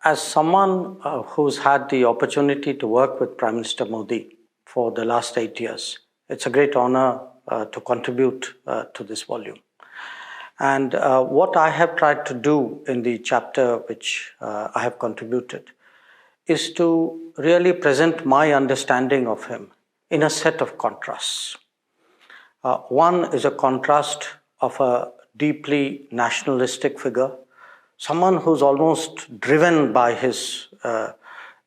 As someone who's had the opportunity to work with Prime Minister Modi for the last 8 years, it's a great honor to contribute to this volume. And what I have tried to do in the chapter which I have contributed is to really present my understanding of him in a set of contrasts. One is a contrast of a deeply nationalistic figure, someone who's almost driven by his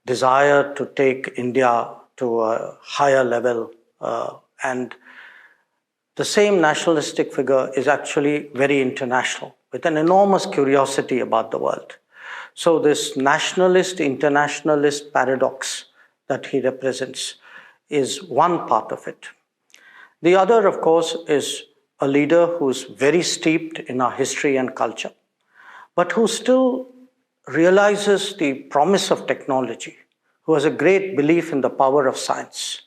desire to take India to a higher level, and the same nationalistic figure is actually very international, with an enormous curiosity about the world. So this nationalist, internationalist paradox that he represents is one part of it. The other, of course, is a leader who's very steeped in our history and culture, but who still realizes the promise of technology, who has a great belief in the power of science,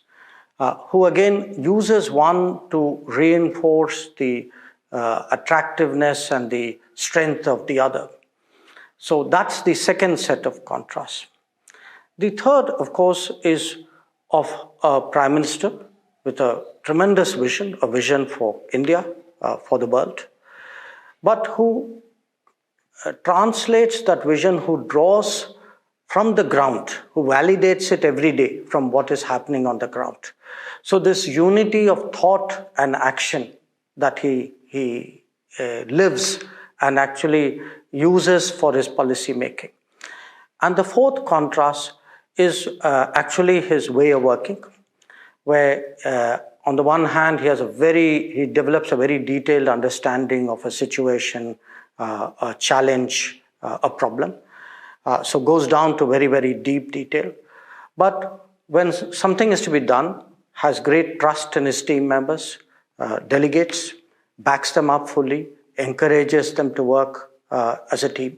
who again uses one to reinforce the attractiveness and the strength of the other. So that's the second set of contrasts. The third, of course, is of a prime minister with a tremendous vision, a vision for India, for the world, but who translates that vision, who draws from the ground, who validates it every day from what is happening on the ground. So this unity of thought and action that he lives and actually uses for his policy making. And the fourth contrast is actually his way of working, where on the one hand, he develops a very detailed understanding of a situation, a challenge, a problem. So goes down to very, very deep detail. But when something is to be done, has great trust in his team members, delegates, backs them up fully, encourages them to work as a team.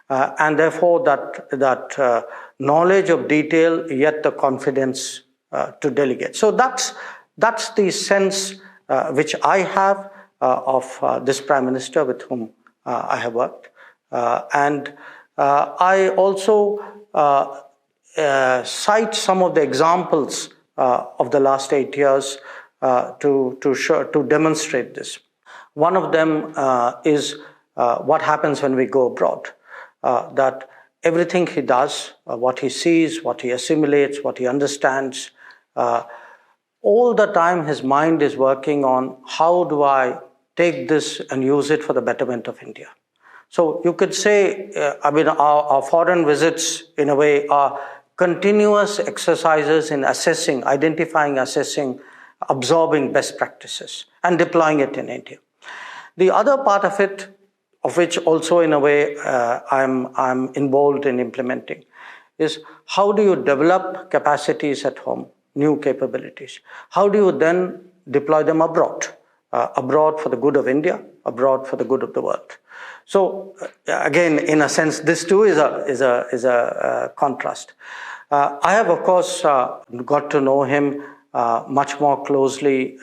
And therefore that knowledge of detail, yet the confidence to delegate. So that's the sense which I have of this Prime Minister with whom I have worked. And I also cite some of the examples of the last 8 years to demonstrate this. One of them is what happens when we go abroad, that everything he does, what he sees, what he assimilates, what he understands, all the time his mind is working on how do I take this and use it for the betterment of India. So you could say, our foreign visits in a way are continuous exercises in assessing, identifying, assessing, absorbing best practices and deploying it in India. The other part of it, of which also in a way I'm involved in implementing, is how do you develop capacities at home, new capabilities? How do you then deploy them abroad? Abroad for the good of India, abroad for the good of the world. So again, in a sense, this too is a contrast. I have, of course, got to know him much more closely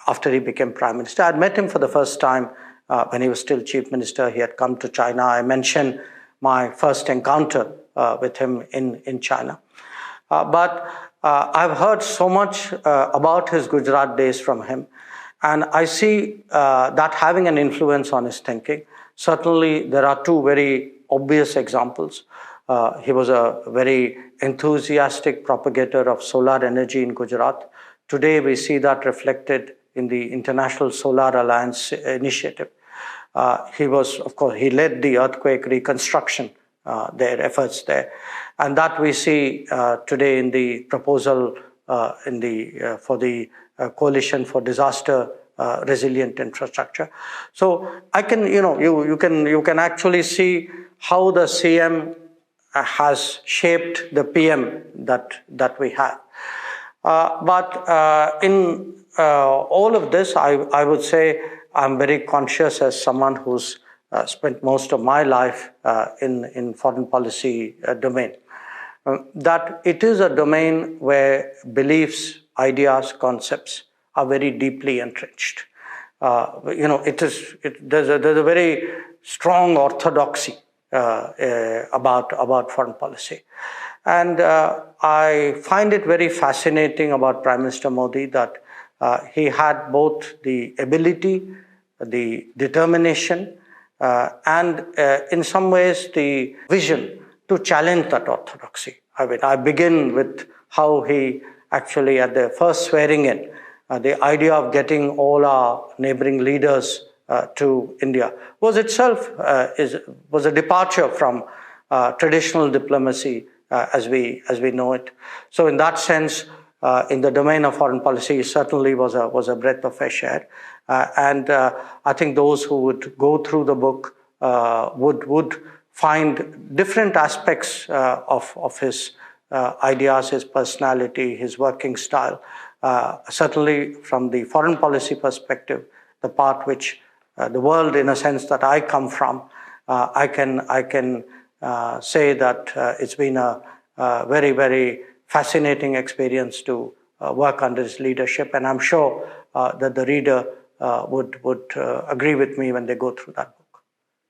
after he became Prime Minister. I had met him for the first time when he was still Chief Minister. He had come to China. I mentioned my first encounter with him in China. But I've heard so much about his Gujarat days from him. And I see that having an influence on his thinking. Certainly, there are two very obvious examples. He was a very enthusiastic propagator of solar energy in Gujarat. Today, we see that reflected in the International Solar Alliance initiative. He was, of course, he led the earthquake reconstruction, their efforts there. And that we see today in the proposal for the Coalition for Disaster Resilient Infrastructure. So I can, you can actually see how the CM has shaped the PM that we have. But in all of this, I would say I'm very conscious as someone who's spent most of my life in foreign policy domain, that it is a domain where beliefs, ideas, concepts are very deeply entrenched. There's a very strong orthodoxy about foreign policy. And I find it very fascinating about Prime Minister Modi that he had both the ability, the determination, and in some ways the vision to challenge that orthodoxy. I mean, I begin with how he actually, at the first swearing in, the idea of getting all our neighboring leaders to India was itself was a departure from traditional diplomacy as we know it. So, in that sense, in the domain of foreign policy, certainly was a breath of fresh air. And I think those who would go through the book would find different aspects of his ideas, his personality, his working style. Certainly, from the foreign policy perspective, the part which the world, in a sense, that I come from, I can say that it's been a very, very fascinating experience to work under his leadership, and I'm sure that the reader would agree with me when they go through that.